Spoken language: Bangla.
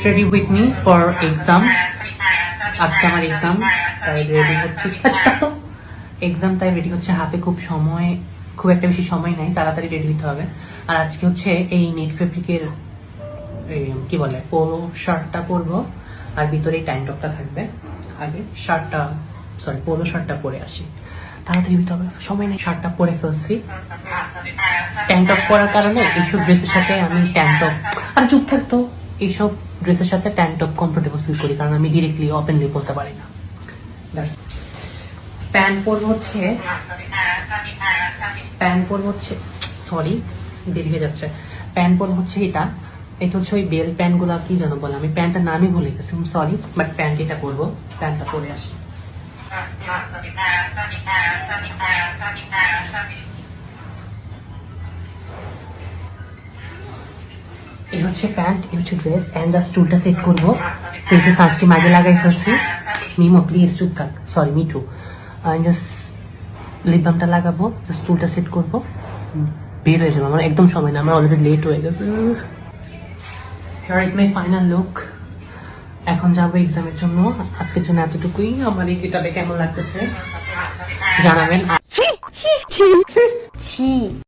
ready with me for exam. আজকে আমার এক্সাম, তাই রেডি হচ্ছে। আচ্ছা তো এক্সাম, তাই রেডি হচ্ছে। হাতে খুব একটা বেশি সময় নাই, তাড়াতাড়ি রেডি হতে হবে। আর আজকে হচ্ছে এই নেট ফেব্রিকের কি বলে পোলো শার্টটা পরবো, আর ভিতরে এই টাইম টপটা থাকবে। আগে পোলো শার্টটা পরে আসি, তাড়াতাড়ি হতে হবে, সময় নেই। শার্টটা পরে ফেলছি, ট্যাঙ্ক টপ পরার কারণে এইসব ড্রেসের সাথে আমি ট্যাঙ্ক টপ আর চুপ থাকতো, এইসব ড্রেসের সাথে ট্যাঙ্ক টপ কমফোর্টেবল ফিল করি, কারণ আমি ডিরেক্টলি ওপেনলি বলতে পারি না। প্যান্ট পরবো হচ্ছে সরি দেরি হয়ে যাচ্ছে। প্যান্ট পরবো হচ্ছে এটা হচ্ছে ওই বেল প্যান্ট গুলা, কি যেন বলে, আমি প্যান্টটার নামই ভুলে গেছি, সরি। বাট প্যান্ট এটা পরবো, প্যান্টটা পরে আসি। এই হচ্ছে প্যান্ট, এই হচ্ছে ড্রেস, এন্ড জাস্ট চুলটা সেট করবো। ফেসে সানস্ক্রিন আগে লাগাই ফেলছি। মিমো প্লিজ চুপ থাক, সরি মিঠু। জাস্ট লিপ বামটা লাগাবো, জাস্ট চুলটা সেট করবো, বের হয়ে যাবো। আমার একদম সময় না, আমার অলরেডি লেট হয়ে গেছে। Here is my final look. এখন যাবো এক্সামের জন্য। আজকের জন্য এতটুকুই। আমার এই গেটাপে কেমন লাগতেছে জানাবেন।